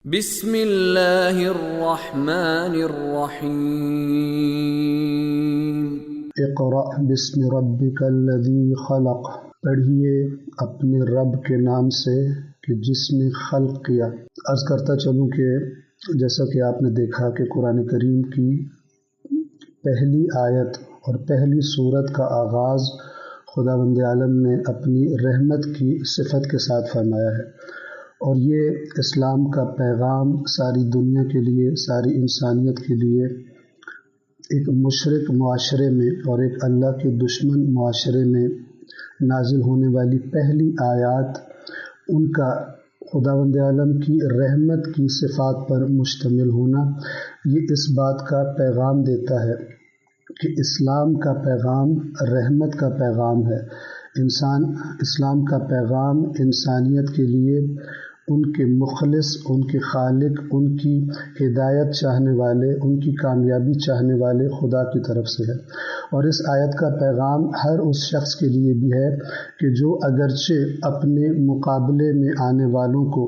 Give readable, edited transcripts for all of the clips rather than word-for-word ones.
بسم اللہ الرحمن الرحیم۔ اقرأ بسم ربک الذی خلق، پڑھیے اپنے رب کے نام سے کہ جس نے خلق کیا۔ عرض کرتا چلوں کہ جیسا کہ آپ نے دیکھا کہ قرآن کریم کی پہلی آیت اور پہلی سورت کا آغاز خداوند عالم نے اپنی رحمت کی صفت کے ساتھ فرمایا ہے، اور یہ اسلام کا پیغام ساری دنیا کے لیے، ساری انسانیت کے لیے ایک مشرک معاشرے میں اور ایک اللہ کے دشمن معاشرے میں نازل ہونے والی پہلی آیات ان کا خداوند عالم کی رحمت کی صفات پر مشتمل ہونا، یہ اس بات کا پیغام دیتا ہے کہ اسلام کا پیغام رحمت کا پیغام ہے۔ اسلام کا پیغام انسانیت کے لیے ان کے مخلص، ان کے خالق، ان کی ہدایت چاہنے والے، ان کی کامیابی چاہنے والے خدا کی طرف سے ہے۔ اور اس آیت کا پیغام ہر اس شخص کے لیے بھی ہے کہ جو اگرچہ اپنے مقابلے میں آنے والوں کو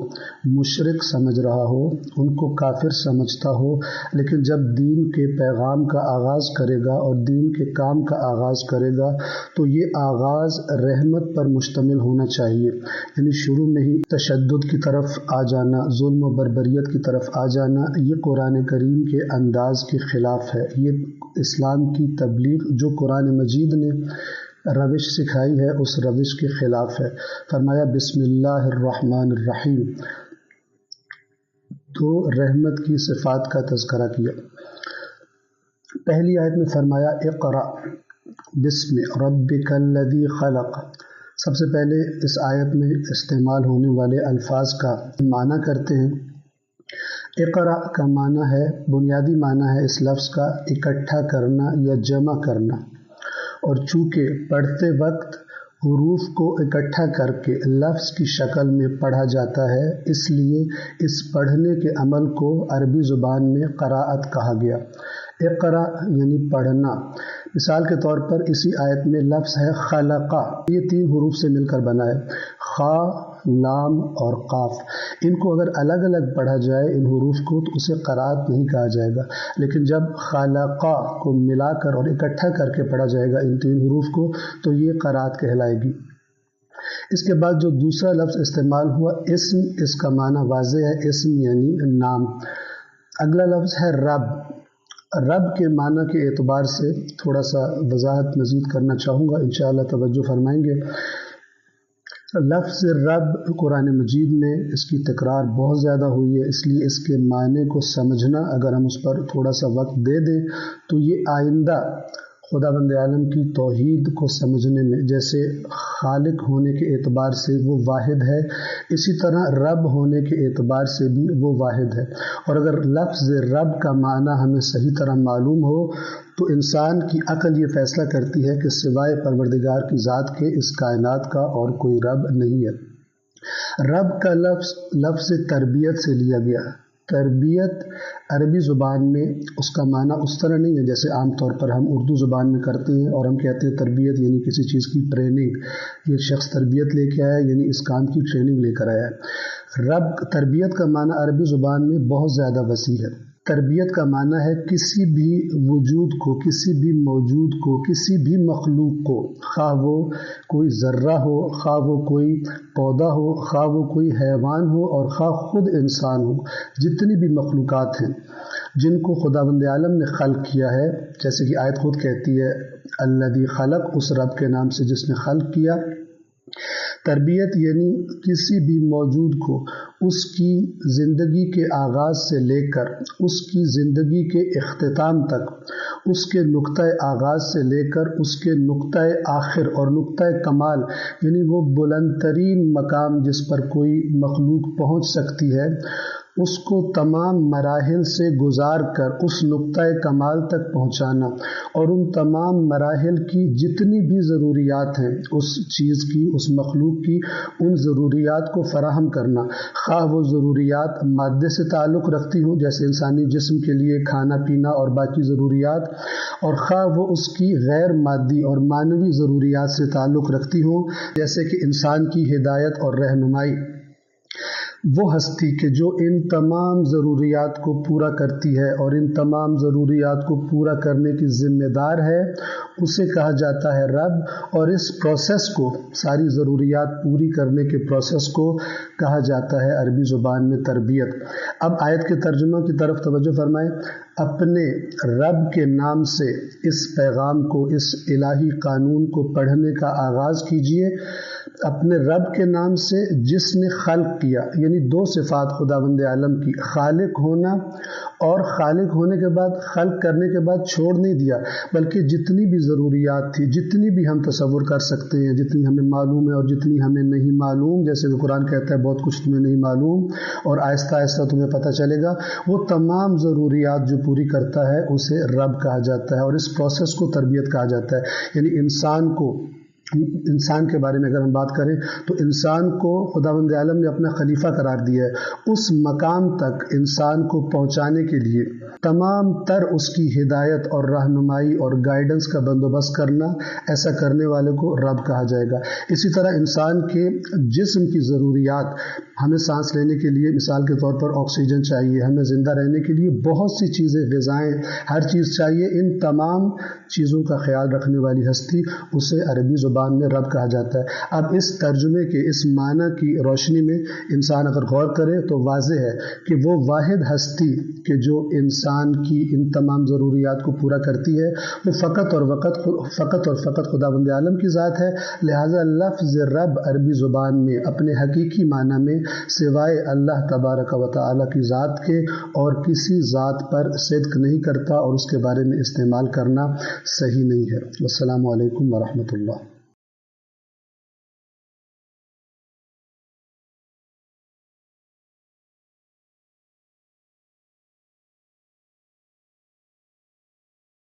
مشرک سمجھ رہا ہو، ان کو کافر سمجھتا ہو، لیکن جب دین کے پیغام کا آغاز کرے گا اور دین کے کام کا آغاز کرے گا تو یہ آغاز رحمت پر مشتمل ہونا چاہیے، یعنی شروع میں ہی تشدد کی طرف آ جانا، ظلم و بربریت کی طرف آ جانا، یہ قرآن کریم کے انداز کے خلاف ہے۔ یہ اسلام کی تبلیغ جو قرآن مجید نے روش سکھائی ہے اس روش کے خلاف ہے۔ فرمایا بسم اللہ الرحمن الرحیم، تو رحمت کی صفات کا تذکرہ کیا۔ پہلی آیت میں فرمایا اقرأ بسم ربک الذی خلق۔ سب سے پہلے اس آیت میں استعمال ہونے والے الفاظ کا معنی کرتے ہیں۔ اقرأ کا معنی ہے، بنیادی معنی ہے اس لفظ کا اکٹھا کرنا یا جمع کرنا، اور چونکہ پڑھتے وقت حروف کو اکٹھا کر کے لفظ کی شکل میں پڑھا جاتا ہے، اس لیے اس پڑھنے کے عمل کو عربی زبان میں قراءت کہا گیا۔ اقرأ یعنی پڑھنا۔ مثال کے طور پر اسی آیت میں لفظ ہے خلقہ، یہ 3 حروف سے مل کر بنا ہے، خا، لام اور قاف۔ ان کو اگر الگ الگ پڑھا جائے ان حروف کو تو اسے قراءت نہیں کہا جائے گا، لیکن جب خلقہ کو ملا کر اور اکٹھا کر کے پڑھا جائے گا ان 3 حروف کو تو یہ قراءت کہلائے گی۔ اس کے بعد جو دوسرا لفظ استعمال ہوا اسم، اس کا معنی واضح ہے، اسم یعنی نام۔ اگلا لفظ ہے رب۔ رب کے معنی کے اعتبار سے تھوڑا سا وضاحت مزید کرنا چاہوں گا، انشاءاللہ توجہ فرمائیں گے۔ لفظ رب قرآن مجید میں اس کی تکرار بہت زیادہ ہوئی ہے، اس لیے اس کے معنی کو سمجھنا اگر ہم اس پر تھوڑا سا وقت دے دیں تو یہ آئندہ خداوند عالم کی توحید کو سمجھنے میں، جیسے خالق ہونے کے اعتبار سے وہ واحد ہے، اسی طرح رب ہونے کے اعتبار سے بھی وہ واحد ہے۔ اور اگر لفظ رب کا معنی ہمیں صحیح طرح معلوم ہو تو انسان کی عقل یہ فیصلہ کرتی ہے کہ سوائے پروردگار کی ذات کے اس کائنات کا اور کوئی رب نہیں ہے۔ رب کا لفظ تربیت سے لیا گیا۔ تربیت عربی زبان میں اس کا معنی اس طرح نہیں ہے جیسے عام طور پر ہم اردو زبان میں کرتے ہیں، اور ہم کہتے ہیں تربیت یعنی کسی چیز کی ٹریننگ، یہ شخص تربیت لے کے آیا یعنی اس کام کی ٹریننگ لے کر آیا ہے۔ تربیت کا معنی عربی زبان میں بہت زیادہ وسیع ہے۔ تربیت کا معنی ہے کسی بھی وجود کو، کسی بھی موجود کو، کسی بھی مخلوق کو، خواہ وہ کوئی ذرہ ہو، خواہ وہ کوئی پودا ہو، خواہ وہ کوئی حیوان ہو، اور خواہ خود انسان ہو، جتنی بھی مخلوقات ہیں جن کو خداوند عالم نے خلق کیا ہے، جیسے کہ آیت خود کہتی ہے الذی خلق، اس رب کے نام سے جس نے خلق کیا۔ تربیت یعنی کسی بھی موجود کو اس کی زندگی کے آغاز سے لے کر اس کی زندگی کے اختتام تک، اس کے نقطۂ آغاز سے لے کر اس کے نقطۂ آخر اور نقطۂ کمال، یعنی وہ بلند ترین مقام جس پر کوئی مخلوق پہنچ سکتی ہے، اس کو تمام مراحل سے گزار کر اس نقطۂ کمال تک پہنچانا، اور ان تمام مراحل کی جتنی بھی ضروریات ہیں اس چیز کی، اس مخلوق کی، ان ضروریات کو فراہم کرنا، خواہ وہ ضروریات مادے سے تعلق رکھتی ہوں جیسے انسانی جسم کے لیے کھانا پینا اور باقی ضروریات، اور خواہ وہ اس کی غیر مادی اور معنوی ضروریات سے تعلق رکھتی ہوں جیسے کہ انسان کی ہدایت اور رہنمائی۔ وہ ہستی کہ جو ان تمام ضروریات کو پورا کرتی ہے اور ان تمام ضروریات کو پورا کرنے کی ذمہ دار ہے، اسے کہا جاتا ہے رب، اور اس پروسیس کو، ساری ضروریات پوری کرنے کے پروسیس کو کہا جاتا ہے عربی زبان میں تربیت۔ اب آیت کے ترجمہ کی طرف توجہ فرمائیں۔ اپنے رب کے نام سے اس پیغام کو، اس الہی قانون کو پڑھنے کا آغاز کیجئے۔ اپنے رب کے نام سے جس نے خلق کیا، یعنی دو صفات خداوند عالم کی، خالق ہونا، اور خالق ہونے کے بعد، خلق کرنے کے بعد چھوڑ نہیں دیا، بلکہ جتنی بھی ضروریات تھی، جتنی بھی ہم تصور کر سکتے ہیں، جتنی ہمیں معلوم ہے اور جتنی ہمیں نہیں معلوم، جیسے کہ قرآن کہتا ہے بہت کچھ تمہیں نہیں معلوم اور آہستہ آہستہ تمہیں پتہ چلے گا، وہ تمام ضروریات جو پوری کرتا ہے اسے رب کہا جاتا ہے، اور اس پروسیس کو تربیت کہا جاتا ہے۔ یعنی انسان کے بارے میں اگر ہم بات کریں تو انسان کو خداوند عالم نے اپنا خلیفہ قرار دیا ہے۔ اس مقام تک انسان کو پہنچانے کے لیے تمام تر اس کی ہدایت اور رہنمائی اور گائیڈنس کا بندوبست کرنا، ایسا کرنے والے کو رب کہا جائے گا۔ اسی طرح انسان کے جسم کی ضروریات، ہمیں سانس لینے کے لیے مثال کے طور پر آکسیجن چاہیے، ہمیں زندہ رہنے کے لیے بہت سی چیزیں، غذائیں، ہر چیز چاہیے۔ ان تمام چیزوں کا خیال رکھنے والی ہستی، اسے عربی زبان میں رب کہا جاتا ہے۔ اب اس ترجمے کے، اس معنی کی روشنی میں انسان اگر غور کرے تو واضح ہے کہ وہ واحد ہستی کہ جو انسان کی ان تمام ضروریات کو پورا کرتی ہے، وہ فقط اور فقط خداوند عالم کی ذات ہے۔ لہٰذا لفظ رب عربی زبان میں اپنے حقیقی معنی میں سوائے اللہ تبارک و تعالیٰ کی ذات کے اور کسی ذات پر صدق نہیں کرتا، اور اس کے بارے میں استعمال کرنا صحیح نہیں ہے۔ السلام علیکم ورحمۃ اللہ۔